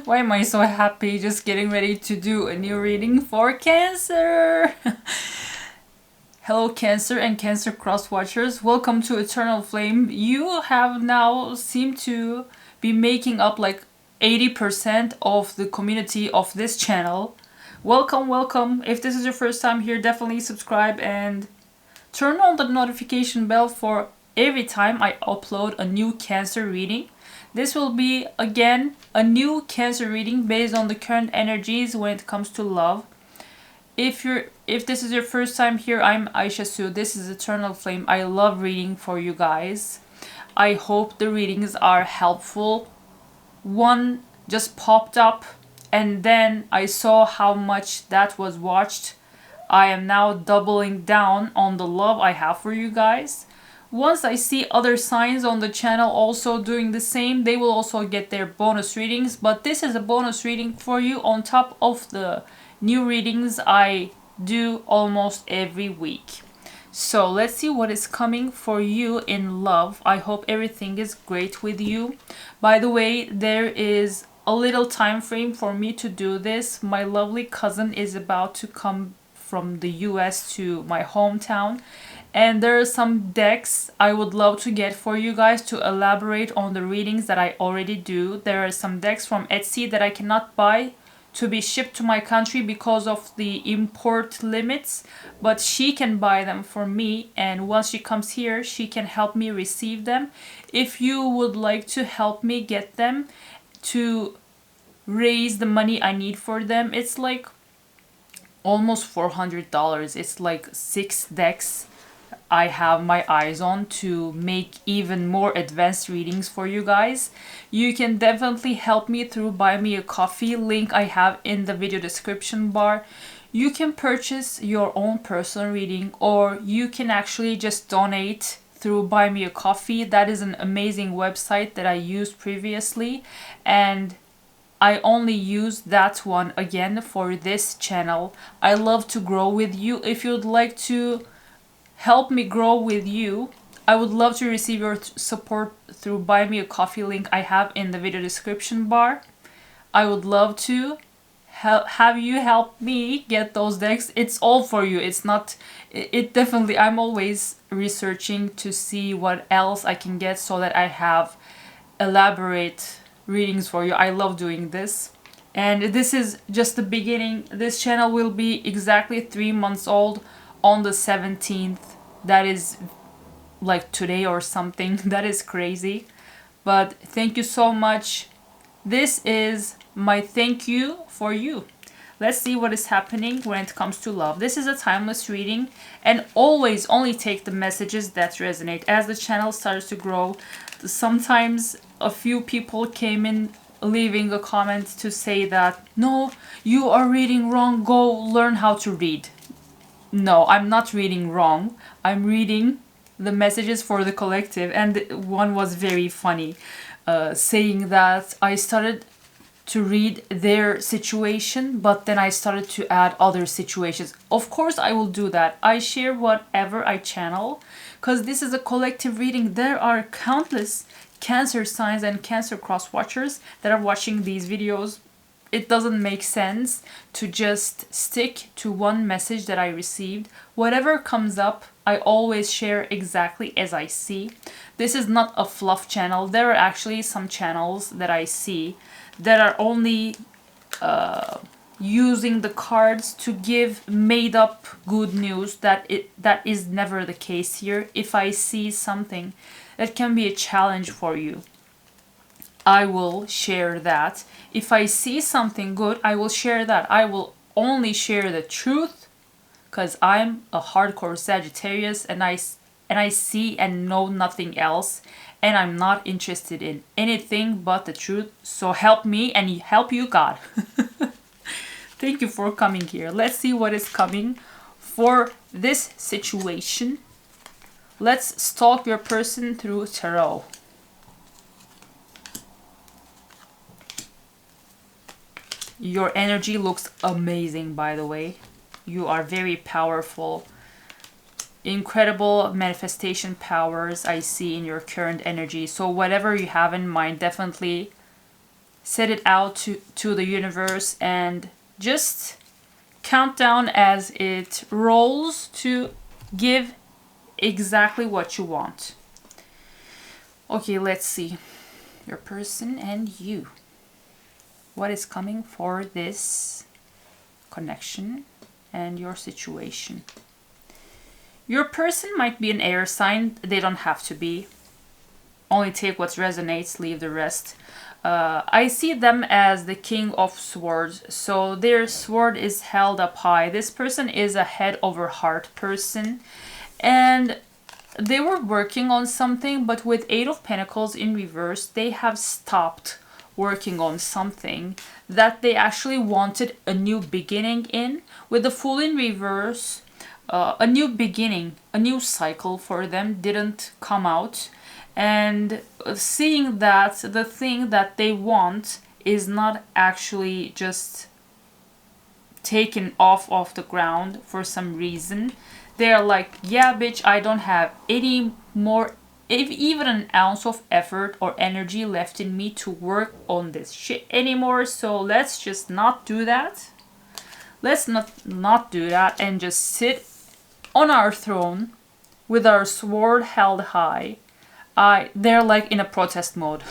Why am I so happy just getting ready to do a new reading for Cancer? Hello Cancer and Cancer cross watchers, welcome to Eternal Flame. You have now seemed to be making up like 80% of the community of this channel. Welcome, welcome. If this is your first time here, definitely subscribe and turn on the notification bell for every time I upload a new Cancer reading. This will be, again, a new Cancer reading based on the current energies when it comes to love. If this is your first time here, I'm Aisha Su. This is Eternal Flame. I love reading for you guys. I hope the readings are helpful. One just popped up and then I saw how much that was watched. I am now doubling down on the love I have for you guys. Once I see other signs on the channel also doing the same, they will also get their bonus readings. But this is a bonus reading for you on top of the new readings I do almost every week. So let's see what is coming for you in love. I hope everything is great with you. By the way, there is a little time frame for me to do this. My lovely cousin is about to come from the US to my hometown, and there are some decks I would love to get for you guys to elaborate on the readings that I already do. There are some decks from Etsy that I cannot buy to be shipped to my country because of the import limits, but she can buy them for me, and once she comes here she can help me receive them. If you would like to help me get them to raise the money I need for them, it's like almost $400. It's like 6 decks I have my eyes on to make even more advanced readings for you guys. You can definitely help me through Buy Me a Coffee, link I have in the video description bar. You can purchase your own personal reading, or you can actually just donate through Buy Me a Coffee. That is an amazing website that I used previously, and I only use that one again for this channel. I love to grow with you. If you'd like to help me grow with you, I would love to receive your support through Buy Me a Coffee, link I have in the video description bar. I would love to have you help me get those decks. It's all for you. It's not, it definitely, I'm always researching to see what else I can get so that I have elaborate readings for you. I love doing this. And this is just the beginning. This channel will be exactly 3 months old on the 17th. That is like today or something. That is crazy. But thank you so much. This is my thank you for you. Let's see what is happening when it comes to love. This is a timeless reading, and always only take the messages that resonate. As the channel starts to grow, sometimes a few people came in leaving a comment to say that, no, you are reading wrong, go learn how to read. No, I'm not reading wrong. I'm reading the messages for the collective. And one was very funny, saying that I started to read their situation, but then I started to add other situations. Of course I will do that. I share whatever I channel, because this is a collective reading. There are countless Cancer signs and Cancer cross watchers that are watching these videos. It doesn't make sense to just stick to one message that I received. Whatever comes up, I always share exactly as I see. This is not a fluff channel. There are actually some channels that I see that are only using the cards to give made up good news. That is never the case here. If I see something that can be a challenge for you, I will share that. If I see something good, I will share that. I will only share the truth, because I'm a hardcore Sagittarius, and I see and know nothing else, and I'm not interested in anything but the truth. So help me and help you, God. Thank you for coming here. Let's see what is coming for this situation. Let's stalk your person through tarot. Your energy looks amazing, by the way. You are very powerful. Incredible manifestation powers I see in your current energy. So whatever you have in mind, definitely set it out to the universe and just count down as it rolls to give exactly what you want. Okay, let's see. Your person and you. What is coming for this connection and your situation? Your person might be an air sign. They don't have to be. Only take what resonates, leave the rest. I see them as the King of Swords. So their sword is held up high. This person is a head over heart person. And they were working on something, but with Eight of Pentacles in reverse, they have stopped working on something that they actually wanted a new beginning in. With the Fool in reverse, a new beginning, a new cycle for them didn't come out. And seeing that the thing that they want is not actually just taken off the ground for some reason, they're like, yeah, bitch, I don't have any more, even an ounce of effort or energy left in me to work on this shit anymore. So let's just not do that. Let's not do that and just sit on our throne with our sword held high. They're like in a protest mode.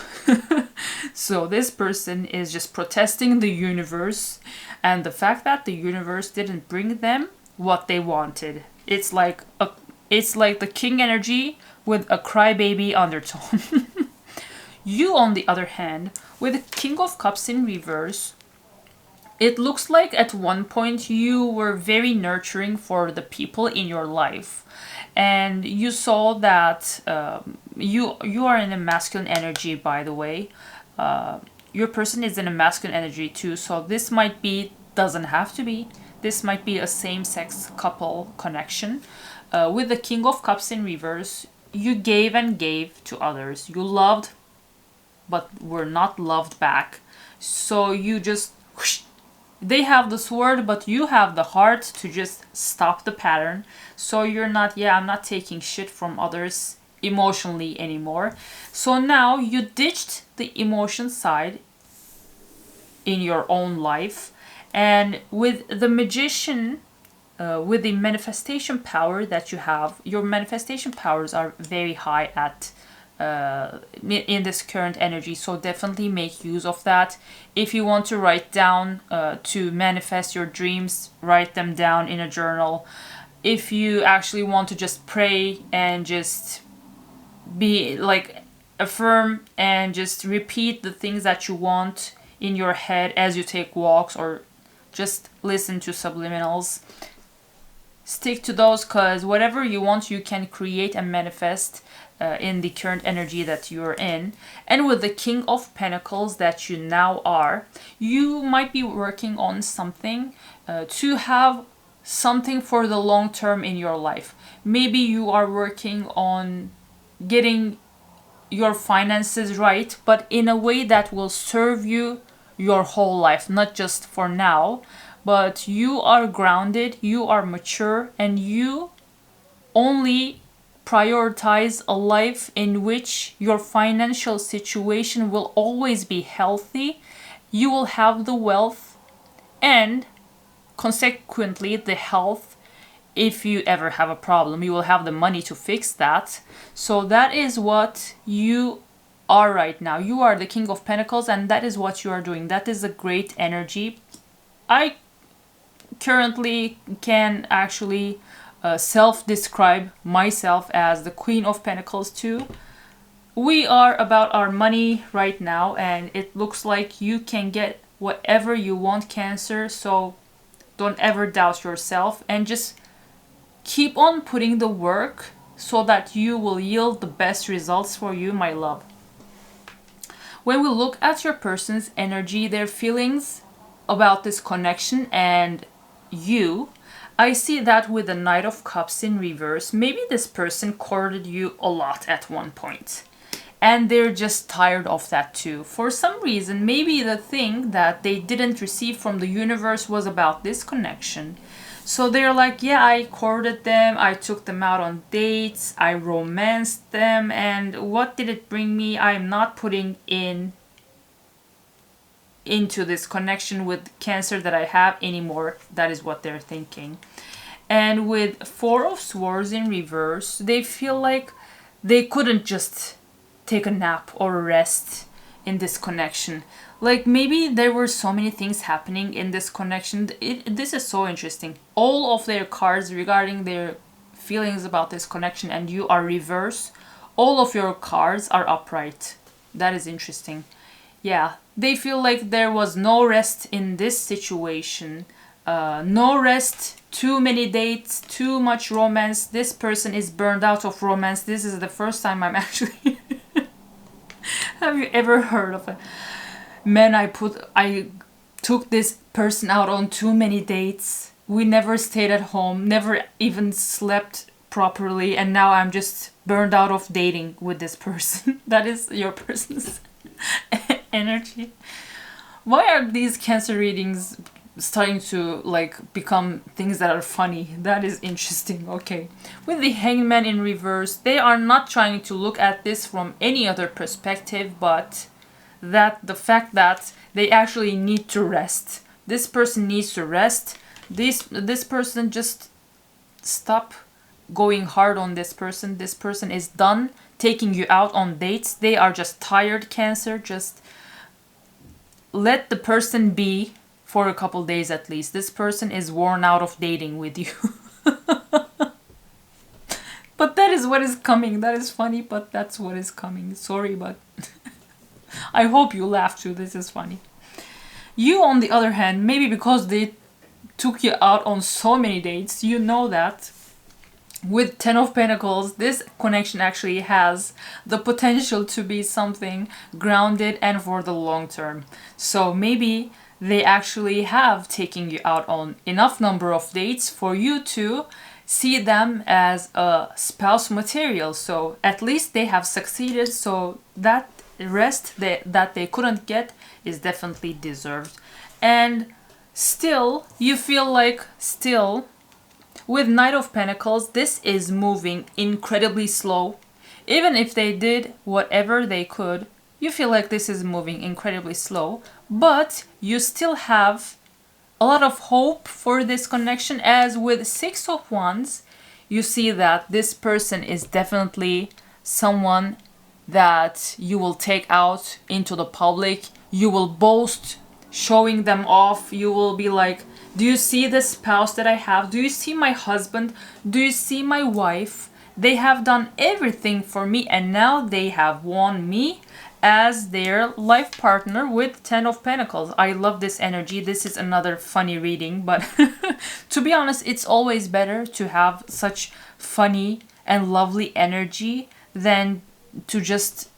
So this person is just protesting the universe and the fact that the universe didn't bring them what they wanted. It's like the king energy with a crybaby undertone. You, on the other hand, with the King of Cups in reverse, it looks like at one point you were very nurturing for the people in your life. And you saw that you are in a masculine energy, by the way. Your person is in a masculine energy too, so this might be, doesn't have to be, this might be a same-sex couple connection. With the King of Cups in reverse, you gave and gave to others. You loved, but were not loved back. So you just, whoosh, they have the sword, but you have the heart to just stop the pattern. So you're not, I'm not taking shit from others emotionally anymore. So now you ditched the emotion side in your own life. And with the Magician, with the manifestation power that you have, your manifestation powers are very high at in this current energy, so definitely make use of that. If you want to write down to manifest your dreams, write them down in a journal. If you actually want to just pray and just be like affirm and just repeat the things that you want in your head as you take walks or just listen to subliminals, stick to those, because whatever you want you can create and manifest in the current energy that you're in. And with the King of Pentacles that you now are, you might be working on something to have something for the long term in your life. Maybe you are working on getting your finances right, but in a way that will serve you your whole life, not just for now. But you are grounded, you are mature, and you only prioritize a life in which your financial situation will always be healthy. You will have the wealth and consequently the health. If you ever have a problem, you will have the money to fix that. So that is what you are right now. You are the King of Pentacles, and that is what you are doing. That is a great energy. I currently can actually self-describe myself as the Queen of Pentacles too. We are about our money right now, and it looks like you can get whatever you want, Cancer. So don't ever doubt yourself and just keep on putting the work so that you will yield the best results for you, my love. When we look at your person's energy, their feelings about this connection and you, I see that with the Knight of Cups in reverse. Maybe this person courted you a lot at one point, and they're just tired of that too. For some reason, maybe the thing that they didn't receive from the universe was about this connection. So they're like, yeah, I courted them, I took them out on dates, I romanced them, and what did it bring me? I'm not putting in into this connection with Cancer that I have anymore. That is what they're thinking. And with Four of Swords in reverse, they feel like they couldn't just take a nap or rest in this connection. Like maybe there were so many things happening in this connection. This is so interesting. All of their cards regarding their feelings about this connection, and you are reverse. All of your cards are upright. That is interesting. Yeah, they feel like there was no rest in this situation. No rest, too many dates, too much romance. This person is burned out of romance. This is the first time I'm actually... Have you ever heard of a man I took this person out on too many dates. We never stayed at home, never even slept properly, and now I'm just burned out of dating with this person. That is your person's energy. Why are these Cancer readings starting to like become things that are funny? That is interesting. Okay, with the Hangman in reverse, they are not trying to look at this from any other perspective but that the fact that they actually need to rest. This person needs to rest. This person, just stop going hard on this person. This person is done taking you out on dates. They are just tired, Cancer. Just let the person be for a couple days at least. This person is worn out of dating with you. But that is what is coming. That is funny, but that's what is coming. Sorry, but I hope you laugh too. This is funny. You, on the other hand, maybe because they took you out on so many dates, you know that with Ten of Pentacles, this connection actually has the potential to be something grounded and for the long term. So maybe they actually have taken you out on enough number of dates for you to see them as a spouse material. So at least they have succeeded. So that rest that they couldn't get is definitely deserved. And still, you feel like still, with Knight of Pentacles, this is moving incredibly slow. Even if they did whatever they could, you feel like this is moving incredibly slow. But you still have a lot of hope for this connection, as with Six of Wands, you see that this person is definitely someone that you will take out into the public. You will boast, showing them off. You will be like, do you see the spouse that I have? Do you see my husband? Do you see my wife? They have done everything for me, and now they have won me as their life partner with Ten of Pentacles. I love this energy. This is another funny reading, but to be honest, it's always better to have such funny and lovely energy than to just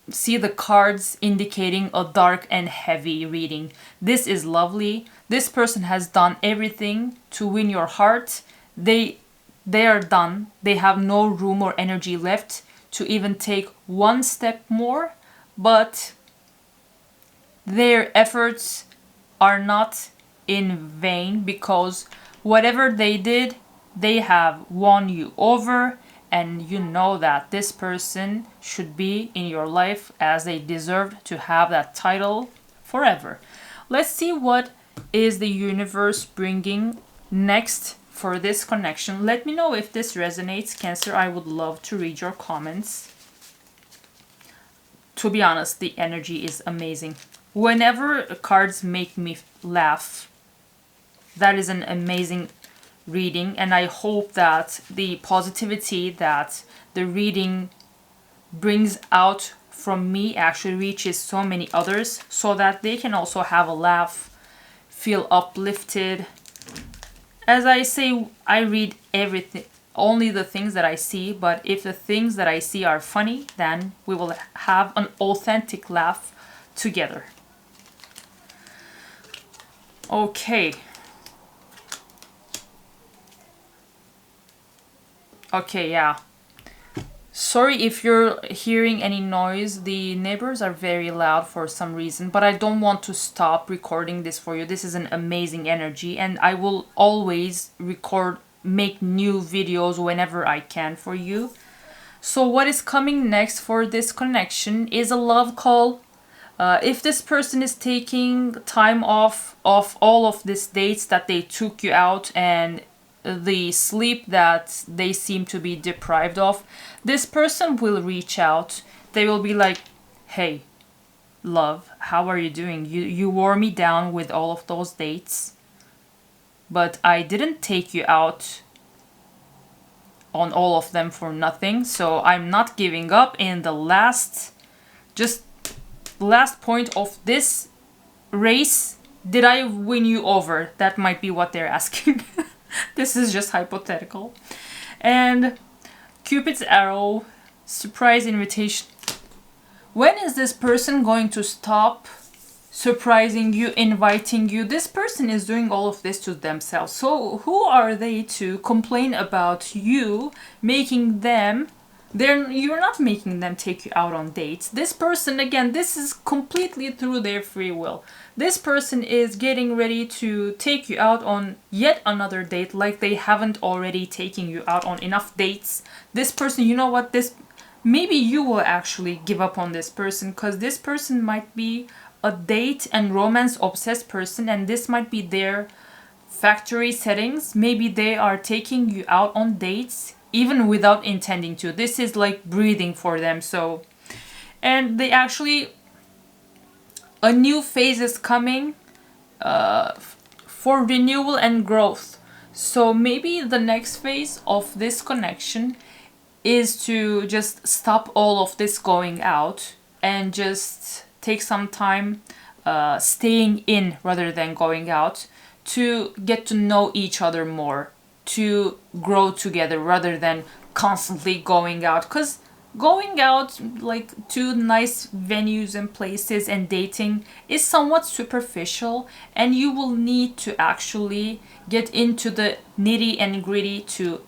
see the cards indicating a dark and heavy reading. This is lovely. This person has done everything to win your heart. They are done. They have no room or energy left to even take one step more, but their efforts are not in vain, because whatever they did, they have won you over, and you know that this person should be in your life as they deserve to have that title forever. Let's see what is the universe bringing next for this connection. Let me know if this resonates, Cancer. I would love to read your comments. To be honest, the energy is amazing. Whenever cards make me laugh, that is an amazing reading, and I hope that the positivity that the reading brings out from me actually reaches so many others, so that they can also have a laugh, feel uplifted. As I say, I read everything, only the things that I see, but if the things that I see are funny, then we will have an authentic laugh together. Okay. Okay, yeah. Sorry if you're hearing any noise. The neighbors are very loud for some reason, but I don't want to stop recording this for you. This is an amazing energy, and I will always make new videos whenever I can for you. So what is coming next for this connection is a love call, If this person is taking time off of all of these dates that they took you out and the sleep that they seem to be deprived of, this person will reach out. They will be like, hey, love, how are you doing? You wore me down with all of those dates, but I didn't take you out on all of them for nothing, so I'm not giving up. In the last point of this race, did I win you over? That might be what they're asking. This is just hypothetical. And Cupid's arrow, surprise invitation. When is this person going to stop surprising you, inviting you? This person is doing all of this to themselves. So who are they to complain about you making them? You're not making them take you out on dates. This person, again, this is completely through their free will. This person is getting ready to take you out on yet another date, like they haven't already taken you out on enough dates. This person, you know what, maybe you will actually give up on this person, because this person might be a date and romance obsessed person, and this might be their factory settings. Maybe they are taking you out on dates even without intending to. This is like breathing for them. So, and they actually, a new phase is coming for renewal and growth. So maybe the next phase of this connection is to just stop all of this going out and just take some time staying in rather than going out, to get to know each other more, to grow together rather than constantly going out. Because going out like to nice venues and places and dating is somewhat superficial, and you will need to actually get into the nitty and gritty to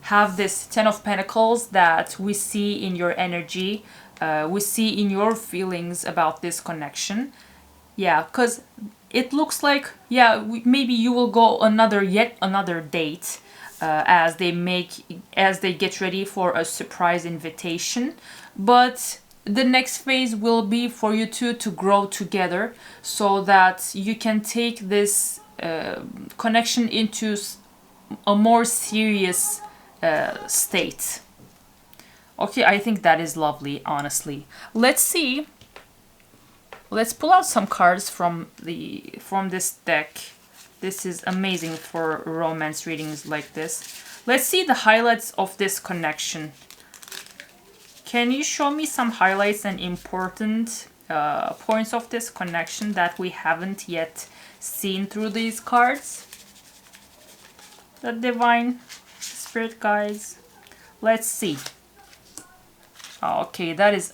have this 10 of Pentacles that we see in your energy, we see in your feelings about this connection. Yeah, because it looks like, yeah, maybe you will go yet another date as they get ready for a surprise invitation. But the next phase will be for you two to grow together, so that you can take this connection into a more serious state. Okay, I think that is lovely, honestly. Let's see. Let's pull out some cards from this deck. This is amazing for romance readings like this. Let's see the highlights of this connection. Can you show me some highlights and important points of this connection that we haven't yet seen through these cards? The divine spirit guides. Let's see. Okay, that is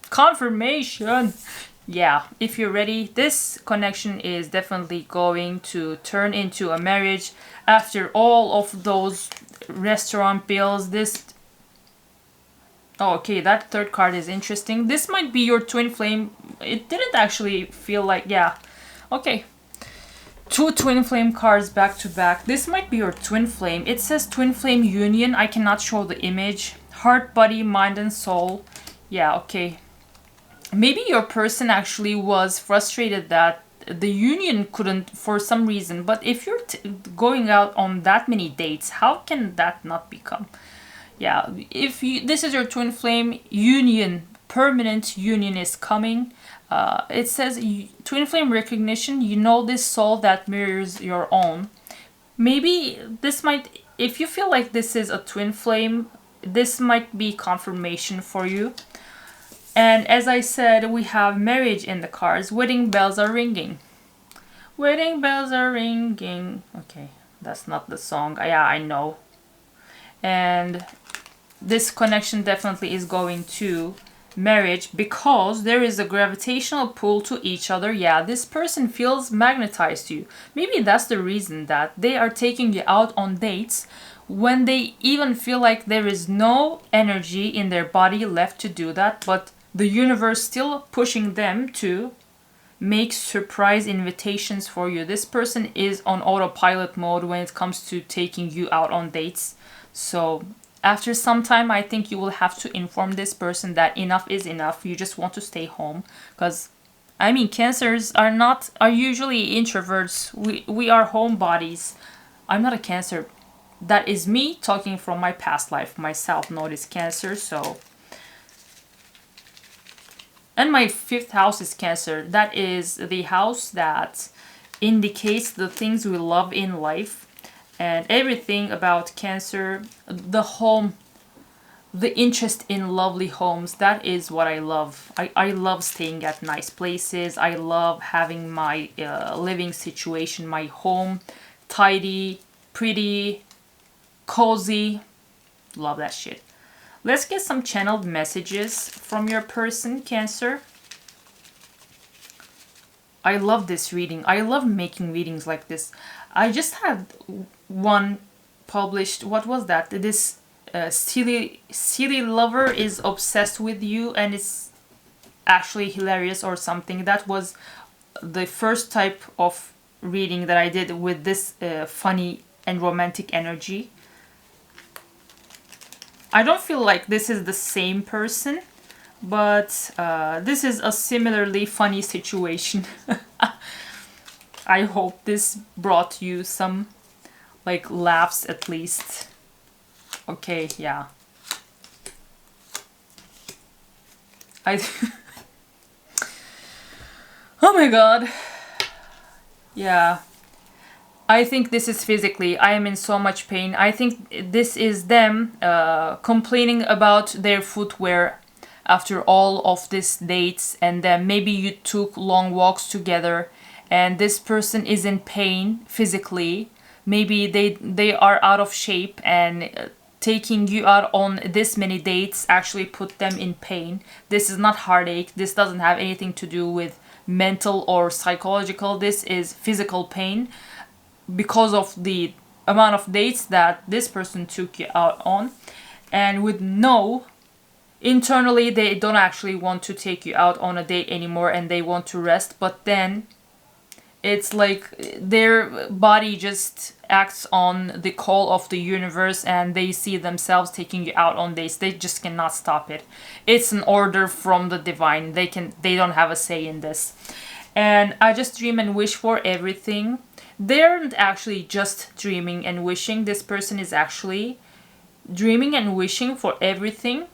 confirmation. Yeah, if you're ready, this connection is definitely going to turn into a marriage after all of those restaurant bills. Okay, that third card is interesting. This might be your twin flame. It didn't actually feel like, yeah. Okay. Two twin flame cards back to back. This might be your twin flame. It says twin flame union. I cannot show the image. Heart, body, mind, and soul. Yeah, okay. Maybe your person actually was frustrated that the union couldn't for some reason. But if you're going out on that many dates, how can that not become? Yeah, if this is your twin flame union, permanent union is coming. It says twin flame recognition. You know this soul that mirrors your own. Maybe this might, if you feel like this is a twin flame, this might be confirmation for you. And as I said, we have marriage in the cards. Wedding bells are ringing. Wedding bells are ringing. Okay, that's not the song. Yeah, I know. And this connection definitely is going to marriage because there is a gravitational pull to each other. Yeah, this person feels magnetized to you. Maybe that's the reason that they are taking you out on dates when they even feel like there is no energy in their body left to do that, but the universe still pushing them to make surprise invitations for you. This person is on autopilot mode when it comes to taking you out on dates. So after some time, I think you will have to inform this person that enough is enough. You just want to stay home because I mean, Cancers are usually introverts. We are homebodies. I'm not a Cancer. That is me talking from my past life. Myself noticed Cancer, so. And my 5th house is Cancer. That is the house that indicates the things we love in life. And everything about Cancer, the home, the interest in lovely homes, that is what I love. I love staying at nice places. I love having my living situation, my home, tidy, pretty, cozy. Love that shit. Let's get some channeled messages from your person, Cancer. I love this reading. I love making readings like this. I just had one published. What was that? This silly lover is obsessed with you and it's actually hilarious or something. That was the first type of reading that I did with this funny and romantic energy. I don't feel like this is the same person, but this is a similarly funny situation. I hope this brought you some like laughs at least. Okay, yeah. Oh my god. Yeah. I think this is physically. I am in so much pain. I think this is them complaining about their footwear after all of these dates, and then maybe you took long walks together and this person is in pain physically. Maybe they are out of shape, and taking you out on this many dates actually put them in pain. This is not heartache. This doesn't have anything to do with mental or psychological. This is physical pain because of the amount of dates that this person took you out on. And with no, internally they don't actually want to take you out on a date anymore and they want to rest, but then it's like their body just acts on the call of the universe and they see themselves taking you out on dates. They just cannot stop it. It's an order from the divine. They don't have a say in this. And I just dream and wish for everything. They aren't actually just dreaming and wishing. This person is actually dreaming and wishing for everything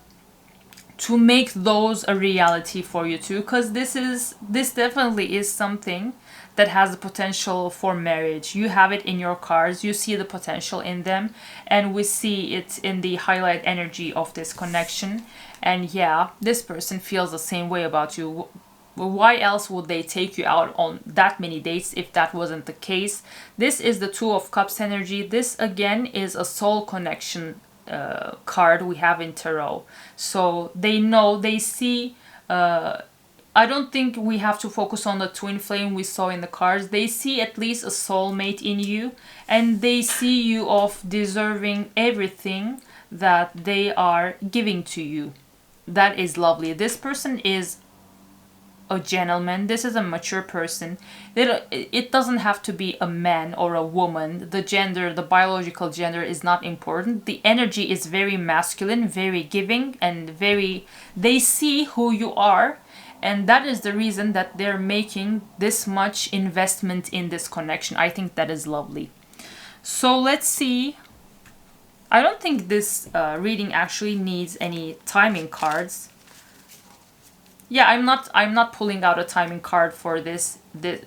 to make those a reality for you too, because this definitely is something that has the potential for marriage. You have it in your cards, you see the potential in them, and we see it in the highlight energy of this connection. And yeah, this person feels the same way about you. Why else would they take you out on that many dates if that wasn't the case? This is the Two of Cups energy. This again is a soul connection card we have in tarot. So they know, they see, I don't think we have to focus on the twin flame we saw in the cards. They see at least a soulmate in you, and they see you of deserving everything that they are giving to you. That is lovely. This person is a gentleman. This is a mature person. It doesn't have to be a man or a woman. The gender, the biological gender is not important. The energy is very masculine, very giving, and very, they see who you are, and that is the reason that they're making this much investment in this connection. I think that is lovely. So let's see. I don't think this reading actually needs any timing cards. Yeah, I'm not pulling out a timing card for this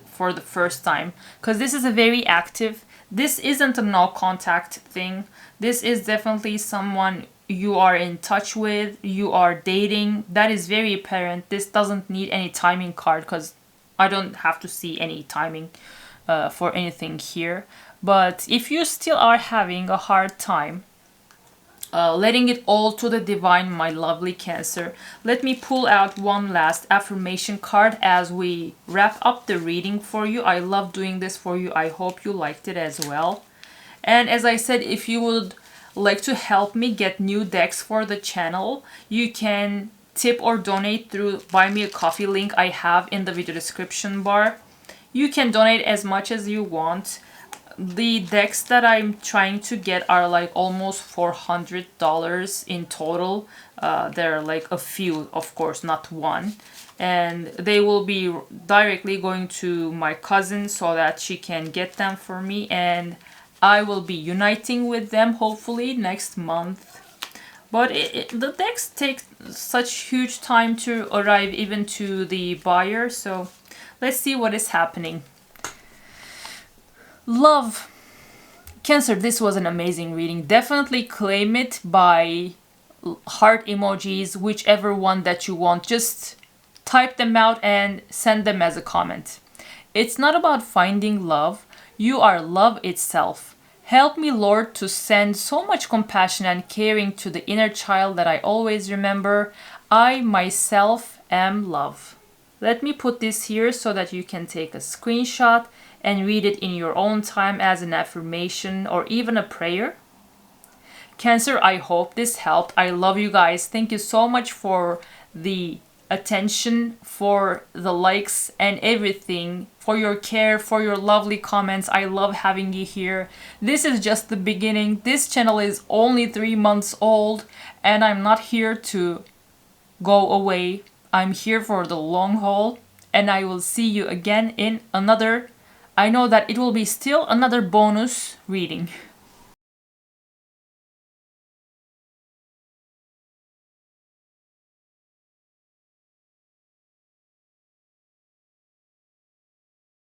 for the first time, because this is a very active. This isn't a no contact thing. This is definitely someone you are in touch with, you are dating. That is very apparent. This doesn't need any timing card because I don't have to see any timing for anything here. But if you still are having a hard time letting it all to the divine, my lovely Cancer, let me pull out one last affirmation card as we wrap up the reading for you. I love doing this for you. I hope you liked it as well. And as I said, if you would like to help me get new decks for the channel, you can tip or donate through Buy Me a Coffee link I have in the video description bar. You can donate as much as you want. The decks that I'm trying to get are like almost $400 in total. There are like a few, of course, not one. and they will be directly going to my cousin so that she can get them for me, and I will be uniting with them hopefully next month. But the decks take such huge time to arrive even to the buyer, so let's see what is happening. Love. Cancer, this was an amazing reading. Definitely claim it by heart emojis, whichever one that you want. Just type them out and send them as a comment. It's not about finding love. You are love itself. Help me, Lord, to send so much compassion and caring to the inner child that I always remember. I myself am love. Let me put this here so that you can take a screenshot and read it in your own time as an affirmation or even a prayer. Cancer, I hope this helped. I love you guys. Thank you so much for the attention, for the likes and everything, for your care, for your lovely comments. I love having you here. This is just the beginning. This channel is only 3 months old and I'm not here to go away. I'm here for the long haul, and I will see you again in another, I know that it will be still another bonus reading.